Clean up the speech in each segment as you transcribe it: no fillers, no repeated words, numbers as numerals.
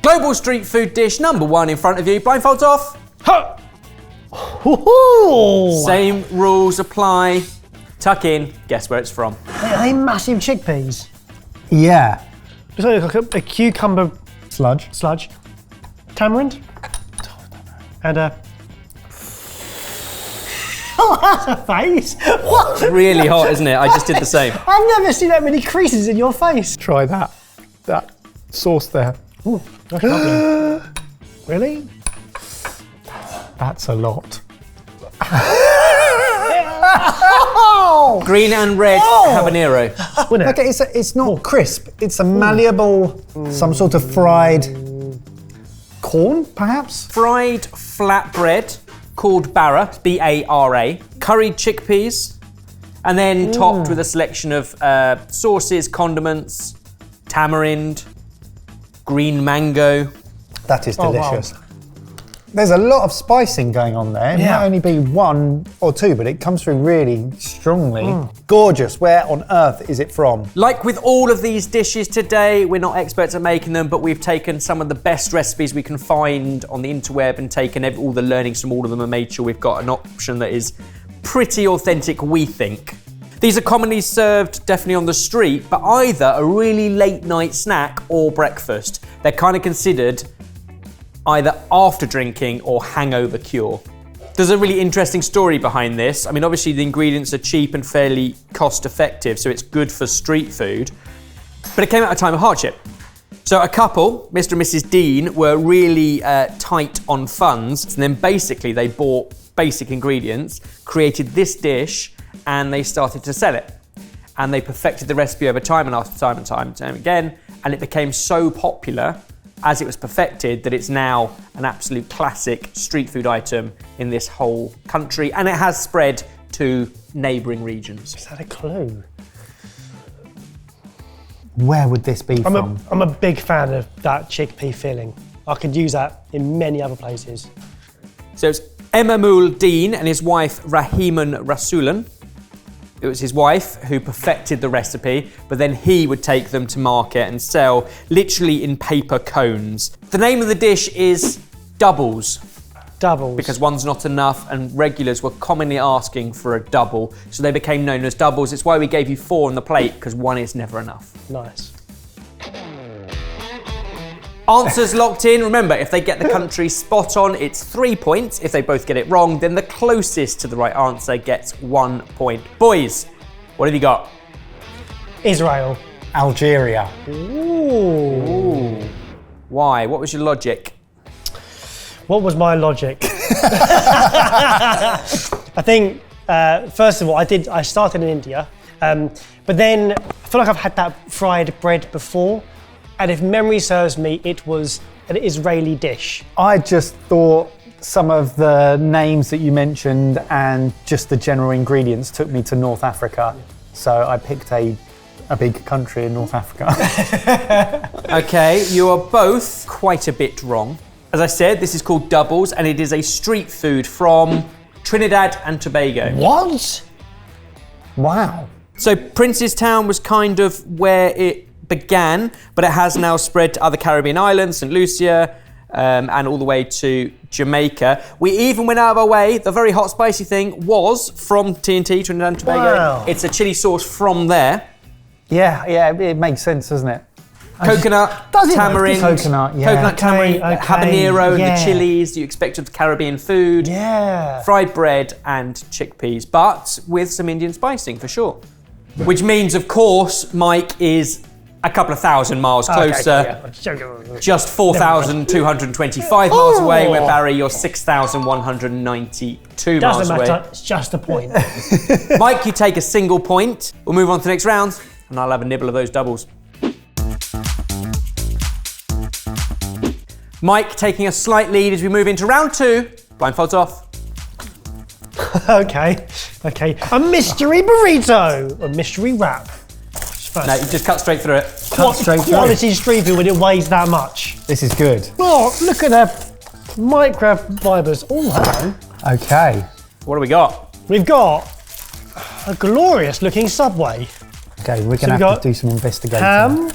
Global street food dish number 1 in front of you. Blindfolds off. Huh. Same rules apply. Tuck in. Guess where it's from. Are they massive chickpeas? Yeah. It's like a cucumber sludge. Tamarind? And oh, that's a face. What? It's really hot, isn't it? I just did the same. I've never seen that many creases in your face. Try that sauce there. Ooh, that's lovely. Really? That's a lot. Green and red habanero. Okay, it's not crisp. It's a malleable, some sort of fried corn, perhaps? Fried flatbread called bara, B-A-R-A. Curried chickpeas. And then topped with a selection of sauces, condiments, tamarind, green mango. That is delicious. Wow. There's a lot of spicing going on there. It might only be 1 or 2, but it comes through really strongly. Gorgeous. Where on earth is it from? Like with all of these dishes today, we're not experts at making them, but we've taken some of the best recipes we can find on the interweb and taken all the learnings from all of them and made sure we've got an option that is pretty authentic, we think. These are commonly served definitely on the street, but either a really late night snack or breakfast. They're kind of considered either after drinking or hangover cure. There's a really interesting story behind this. I mean, obviously the ingredients are cheap and fairly cost effective, so it's good for street food, but it came at a time of hardship. So a couple, Mr. and Mrs. Dean, were really tight on funds, and then basically they bought basic ingredients, created this dish, and they started to sell it. And they perfected the recipe over time and after time and time and time again, and it became so popular as it was perfected that it's now an absolute classic street food item in this whole country, and it has spread to neighbouring regions. Is that a clue? Where would this be from? I'm a big fan of that chickpea filling. I could use that in many other places. So it's Emamul Dean and his wife Rahiman Rasulan. It was his wife who perfected the recipe, but then he would take them to market and sell literally in paper cones. The name of the dish is doubles. Doubles. Because one's not enough and regulars were commonly asking for a double, so they became known as doubles. It's why we gave you 4 on the plate, because 1 is never enough. Nice. Answers locked in. Remember, if they get the country spot on, it's 3 points. If they both get it wrong, then the closest to the right answer gets 1 point. Boys, what have you got? Israel. Algeria. Ooh. Why? What was your logic? What was my logic? I think, first of all, I started in India, but then I feel like I've had that fried bread before. And if memory serves me, it was an Israeli dish. I just thought some of the names that you mentioned and just the general ingredients took me to North Africa. So I picked a big country in North Africa. Okay, you are both quite a bit wrong. As I said, this is called doubles, and it is a street food from Trinidad and Tobago. What? Wow. So Princestown was kind of where it began, but it has now spread to other Caribbean islands, St. Lucia, and all the way to Jamaica. We even went out of our way. The very hot, spicy thing was from TNT, Trinidad and Tobago. Wow. It's a chili sauce from there. Yeah, it makes sense, doesn't it? Coconut, tamarind, tamarind, habanero, and the chilies you expect of the Caribbean food. Yeah. Fried bread and chickpeas, but with some Indian spicing for sure. Which means, of course, Mike is a couple of thousand miles closer. Okay. Just 4,225 miles away, where Barry, you're 6,192 miles away. Doesn't matter, it's just a point. Mike, you take a single point. We'll move on to the next round, and I'll have a nibble of those doubles. Mike taking a slight lead as we move into round 2. Blindfolds off. Okay. A mystery burrito. A mystery wrap. No, you just cut straight through it. Quality street food when it weighs that much. This is good. Oh, look at the microfibers. Oh, hello. Okay. What do we got? We've got a glorious looking Subway. Okay, we're So going we've to have got to do some investigating. ham,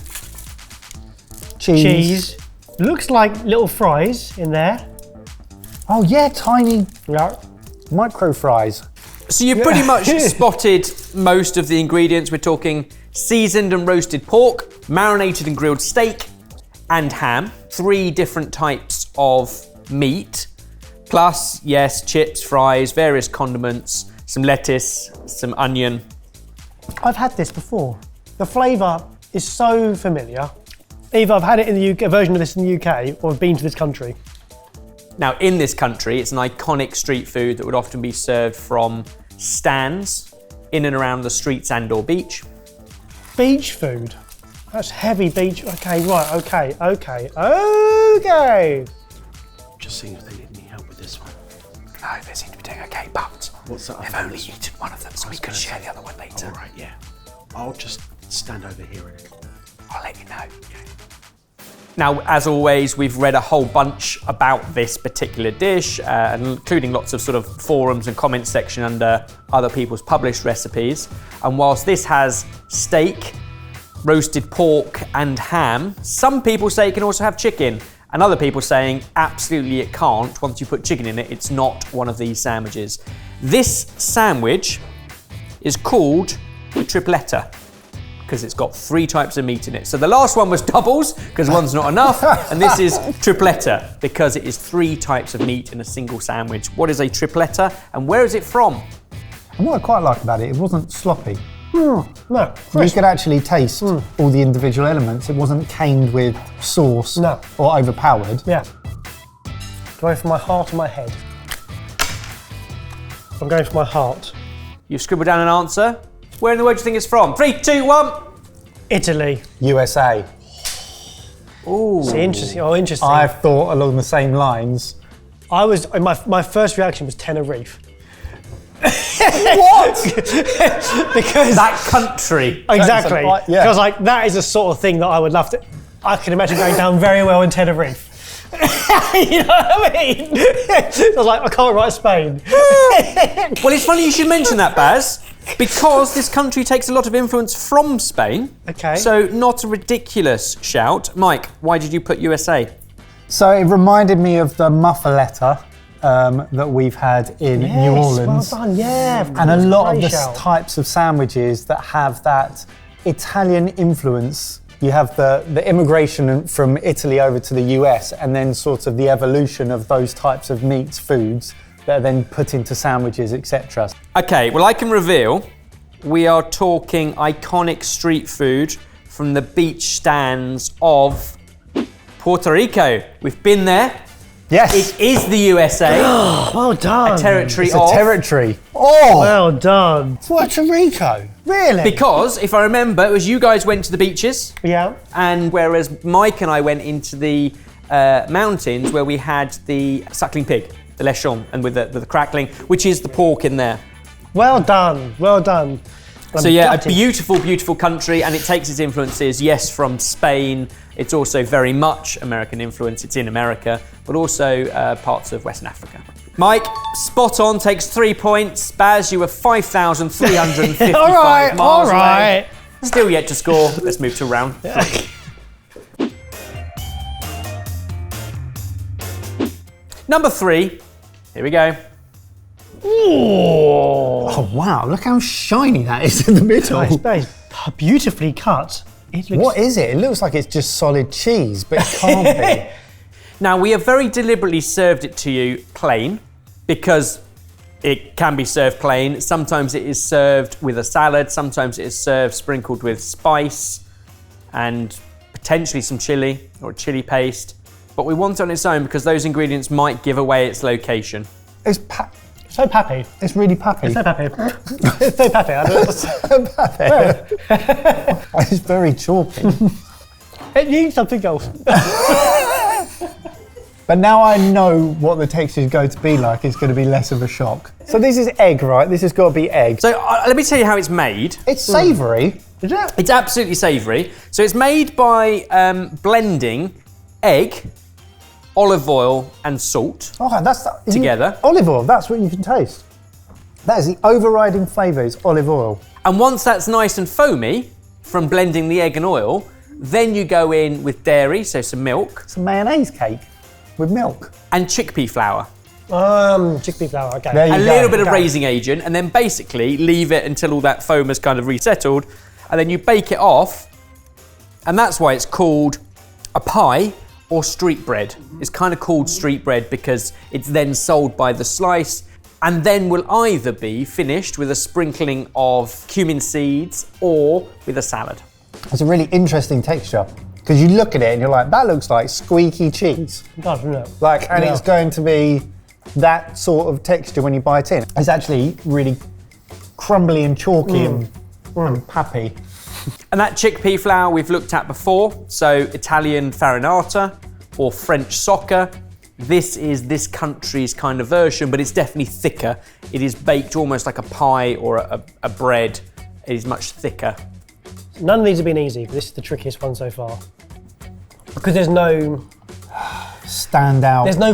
cheese. Looks like little fries in there. Oh yeah, tiny Yeah. micro fries. So you pretty much spotted most of the ingredients. We're talking seasoned and roasted pork, marinated and grilled steak, and ham. 3 different types of meat. Plus, yes, chips, fries, various condiments, some lettuce, some onion. I've had this before. The flavour is so familiar. Either I've had it in the UK, a version of this in the UK, or I've been to this country. Now, in this country, it's an iconic street food that would often be served from stands in and around the streets and/or beach. Beach food. That's heavy beach. Okay, right, okay. Just seeing if they need any help with this one. No, they seem to be doing okay, but What's that? they've only eaten one of them, so we can share the other one later. All right, yeah. I'll just stand over here and I'll let you know. Now, as always, we've read a whole bunch about this particular dish, including lots of sort of forums and comment section under other people's published recipes. And whilst this has steak, roasted pork and ham, some people say it can also have chicken, and other people saying absolutely it can't. Once you put chicken in it, it's not one of these sandwiches. This sandwich is called a tripletta, because it's got 3 types of meat in it. So the last one was doubles, because one's not enough, and this is tripletta, because it is 3 types of meat in a single sandwich. What is a tripletta, and where is it from? And what I quite like about it, it wasn't sloppy. No, You could actually taste all the individual elements. It wasn't caned with sauce or overpowered. Yeah. Going for my heart or my head? I'm going for my heart. You've scribbled down an answer. Where in the world do you think it's from? 3, 2, 1. Italy. USA. Ooh. See, interesting. Oh, interesting. I've thought along the same lines. My first reaction was Tenerife. What? Because That country. exactly. Yeah. Because like that is the sort of thing that I would love to. I can imagine going down very well in Tenerife. You know what I mean? I was like, I can't write Spain. Well, it's funny you should mention that, Baz, because this country takes a lot of influence from Spain. Okay. So not a ridiculous shout. Mike, why did you put USA? So it reminded me of the muffaletta that we've had in New Orleans. Well done. Yeah. Of And a course, lot of great the shout. types of sandwiches that have that Italian influence. You have the immigration from Italy over to the US, and then sort of the evolution of those types of meats, foods that are then put into sandwiches, etc. Okay, well, I can reveal we are talking iconic street food from the beach stands of Puerto Rico. We've been there. Yes, It is the USA, Well done. a territory it's a of. territory. Oh, Well done. Puerto Rico, really? Because, if I remember, it was you guys went to the beaches, Yeah. and whereas Mike and I went into the mountains where we had the suckling pig, the lechon, and with the crackling, which is the pork in there. Well done. Well done. So I'm yeah, a gutted. beautiful, beautiful country, and it takes its influences, yes, from Spain. It's also very much American influence. It's in America, but also parts of Western Africa. Mike, spot on, takes 3 points. Baz, you were 5,355 All right. miles All away. right. Still yet to score. Let's move to round 3. Number 3. Here we go. Oh wow! Look how shiny that is in the middle. That is beautifully cut. It looks. What is it? It looks like it's just solid cheese, but it can't be. Now, we have very deliberately served it to you plain because it can be served plain. Sometimes it is served with a salad. Sometimes it is served sprinkled with spice and potentially some chili or chili paste. But we want it on its own because those ingredients might give away its location. It's So pappy. it's really puppy. So pappy. It's so pappy. I don't know. It's very chalky. It needs something else. But now I know what the texture is going to be like. It's going to be less of a shock. So this is egg, right? This has got to be egg. So let me tell you how it's made. It's savoury. Is it? It's absolutely savoury. So it's made by blending egg, olive oil and salt. Oh, that's Together. Olive oil. That's what you can taste. That is the overriding flavour. Is olive oil. And once that's nice and foamy, from blending the egg and oil. Then you go in with dairy, so some milk. It's a mayonnaise cake with milk. And chickpea flour. Chickpea flour, okay. There you A go. little bit of raising agent, and then basically leave it until all that foam has kind of resettled, and then you bake it off, and that's why it's called a pie or street bread. It's kind of called street bread because it's then sold by the slice, and then will either be finished with a sprinkling of cumin seeds or with a salad. It's a really interesting texture because you look at it and you're like, that looks like squeaky cheese. It does, doesn't it? And Yeah. it's going to be that sort of texture when you bite in. It's actually really crumbly and chalky and pappy. And that chickpea flour we've looked at before, so Italian farinata or French soccer. This is this country's kind of version, but it's definitely thicker. It is baked almost like a pie or a bread. It is much thicker. None of these have been easy, but this is the trickiest one so far. Because there's no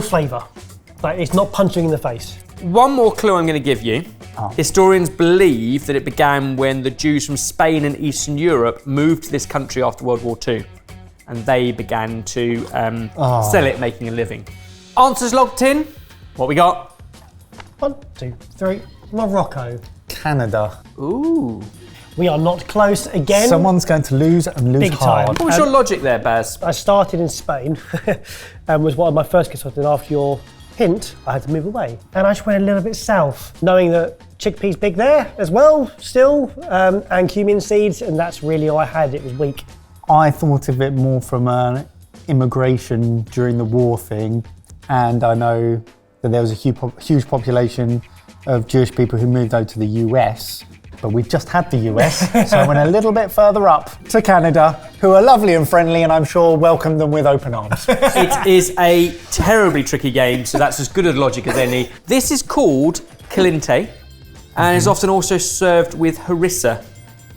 flavour. Like, it's not punching in the face. One more clue I'm going to give you. Historians believe that it began when the Jews from Spain and Eastern Europe moved to this country after World War II. And they began to sell it, making a living. Answers locked in. What we got? 1, 2, 3. Morocco. Canada. Ooh. We are not close again. Someone's going to lose and lose Big hard. time. What was your logic there, Baz? I started in Spain and was one of my first guesses. And after your hint, I had to move away. And I just went a little bit south, knowing that chickpeas big there as well, still, and cumin seeds, and that's really all I had. It was weak. I thought of it more from an immigration during the war thing, and I know that there was a huge population of Jewish people who moved over to the US, but we just had the US, so I went a little bit further up to Canada, who are lovely and friendly, and I'm sure welcomed them with open arms. It is a terribly tricky game, so that's as good a logic as any. This is called Calente, and is often also served with harissa.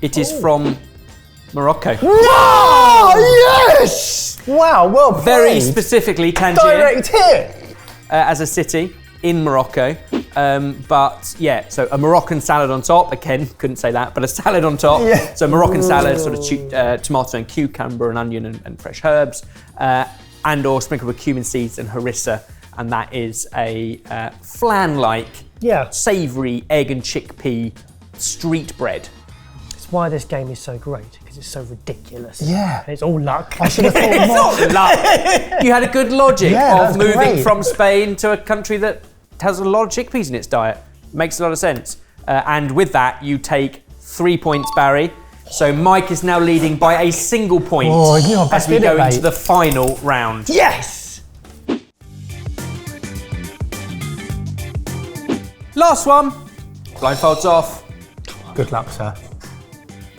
It is from Morocco. Oh, yes! Wow, well played. Very specifically Tangier Direct hit. as a city in Morocco. But yeah, so a Moroccan salad on top. Again, couldn't say that, but a salad on top. Yeah. So Moroccan salad, sort of tomato and cucumber and onion and fresh herbs, and or sprinkled with cumin seeds and harissa. And that is a flan-like, savoury egg and chickpea street bread. It's why this game is so great, because it's so ridiculous. Yeah. It's all luck. I should have thought It's more. not luck. You had a good logic Yeah, of that's moving great. from Spain to a country that has a lot of chickpeas in its diet. Makes a lot of sense. And with that, you take 3 points, Barry. So Mike is now leading by a single point Oh, you're as back we in go it, into mate. the final round. Yes! Last one. Blindfolds off. Good luck, sir.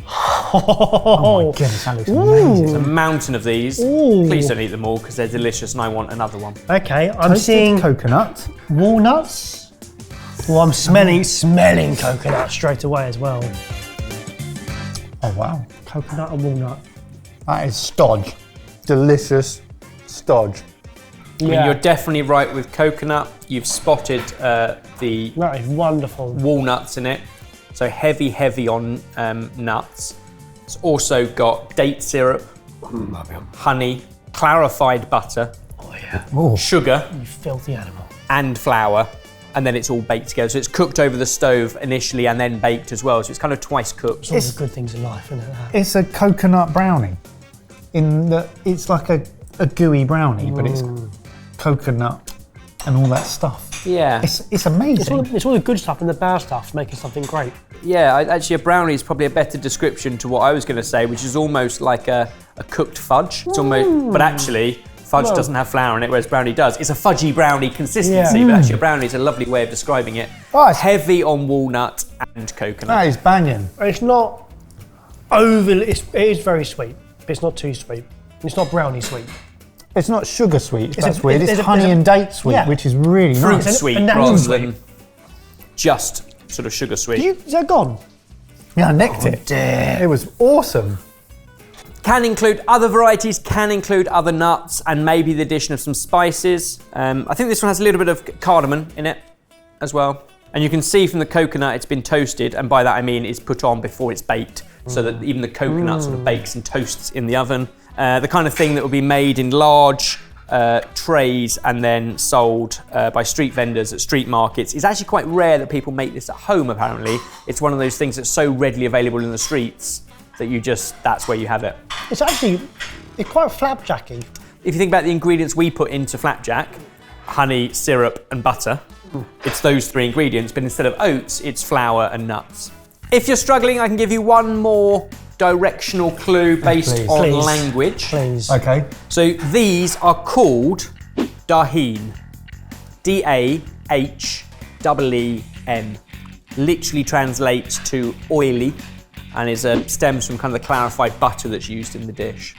Oh, Goodness, that looks amazing. A mountain of these. Please don't eat them all because they're delicious and I want another one. okay. I'm Toasted seeing coconut. walnuts. Well, I'm smelling coconut straight away as well. Oh, wow. Coconut and walnut. That is stodge. Delicious stodge. I mean, you're definitely right with coconut. You've spotted the That is wonderful. walnuts in it. So heavy on nuts. It's also got date syrup, honey, clarified butter, sugar, You filthy animal. and flour. And then it's all baked together. So it's cooked over the stove initially and then baked as well. So it's kind of twice cooked. It's all the good things in life, isn't it? It's a coconut brownie. It's like a gooey brownie, but it's coconut and all that stuff. Yeah. It's amazing. It's all the good stuff and the bad stuff making something great. Yeah, actually a brownie is probably a better description to what I was going to say, which is almost like a cooked fudge. It's almost, but actually fudge doesn't have flour in it, whereas brownie does. It's a fudgy brownie consistency, but actually a brownie is a lovely way of describing it. Oh, it's- Heavy on walnut and coconut. That is banging. It's not overly. It is very sweet, but it's not too sweet. It's not brownie sweet. It's not sugar sweet. That's a- weird. It's there's a- honey there's a- and date sweet, yeah. which is really Fruit nice. It's sweet a natural rather sweet. than just sort of sugar sweet. Is that gone? Yeah, I nicked it. It was awesome. Can include other varieties, can include other nuts, and maybe the addition of some spices. I think this one has a little bit of cardamom in it as well. And you can see from the coconut it's been toasted, and by that I mean it's put on before it's baked so that even the coconut sort of bakes and toasts in the oven. The kind of thing that will be made in large trays and then sold by street vendors at street markets. It's actually quite rare that people make this at home, apparently. It's one of those things that's so readily available in the streets that that's where you have it. It's quite flapjacky. If you think about the ingredients we put into flapjack, honey, syrup and butter, it's those 3 ingredients, but instead of oats, it's flour and nuts. If you're struggling, I can give you one more directional clue based on language. Please. Okay. So these are called dahin. D-A-H-E-E-N. Literally translates to oily and stems from kind of the clarified butter that's used in the dish.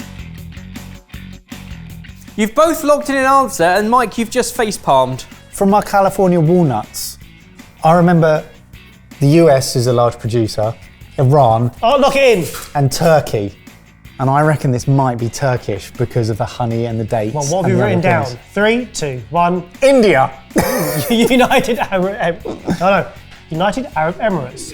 You've both logged in an answer, and Mike, you've just face-palmed. From my California walnuts, I remember the US is a large producer, Iran, Lock it in. and Turkey. And I reckon this might be Turkish because of the honey and the dates. Well, what have you written down? 3, 2, 1. India! United Arab Emirates.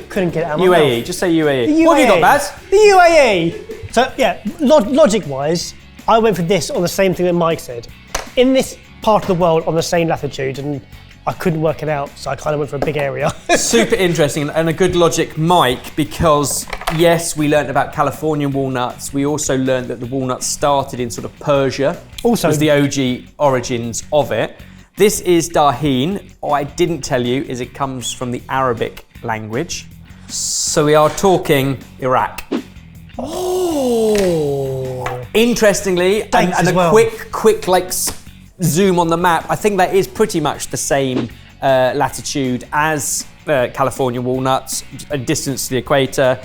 Couldn't get it out of my UAE, mouth. just say UAE. The What have you UAE. got, Baz? The UAE. So yeah, logic-wise, I went for this on the same thing that Mike said. In this part of the world on the same latitude, and I couldn't work it out, so I kind of went for a big area. Super interesting and a good logic, Mike, because yes, we learned about Californian walnuts. We also learned that the walnuts started in sort of Persia. Also, was the OG origins of it. This is dahin. What I didn't tell you is it comes from the Arabic language. So we are talking Iraq. Oh. Interestingly, and as a well. quick zoom on the map, I think that is pretty much the same latitude as California walnuts, a distance to the equator.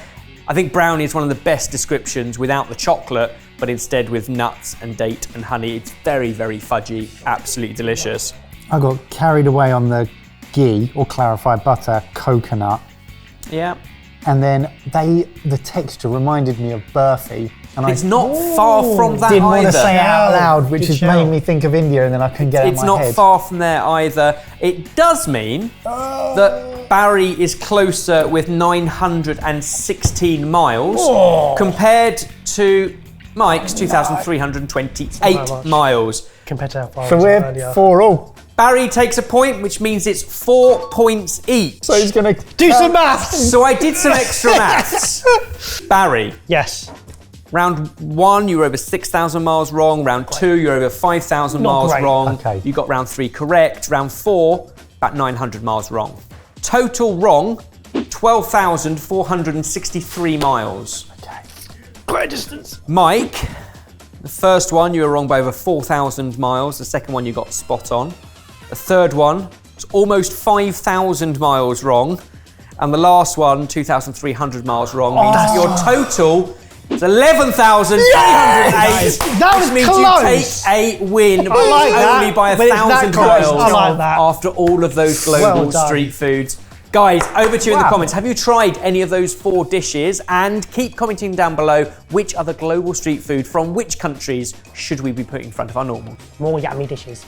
I think brownie is one of the best descriptions without the chocolate, but instead with nuts and date and honey. It's very, very fudgy, absolutely delicious. I got carried away on the ghee, or clarified butter, coconut. Yeah. And then the texture reminded me of burfi. And It's not far from that didn't either. want to say it out loud, which Good has shout. made me think of India, and then I couldn't get it It's in my not head. far from there either. It does mean that Barry is closer with 916 miles compared to Mike's 2,328 miles. Compared to how far I So was we're earlier. 4-4. Barry takes a point, which means it's 4 points each. So he's going to Do some maths! So I did some extra maths. Barry, Yes. round 1, you were over 6,000 miles wrong. Round 2, you're over 5,000 Not miles great. wrong. Okay. You got round 3 correct. Round 4, about 900 miles wrong. Total wrong, 12,463 miles. Okay. Great distance. Mike, the first one you were wrong by over 4,000 miles. The second one you got spot on. The third one was almost 5,000 miles wrong. And the last one, 2,300 miles wrong, means your total is 11,308. That was which means close. you take a win, but like that, only by but it's that 1,000 close. miles I like that. after all of those global Well done. street foods. Guys, over to you in the Wow. comments. Have you tried any of those 4 dishes? And keep commenting down below which other global street food from which countries should we be putting in front of our normals. More yummy dishes.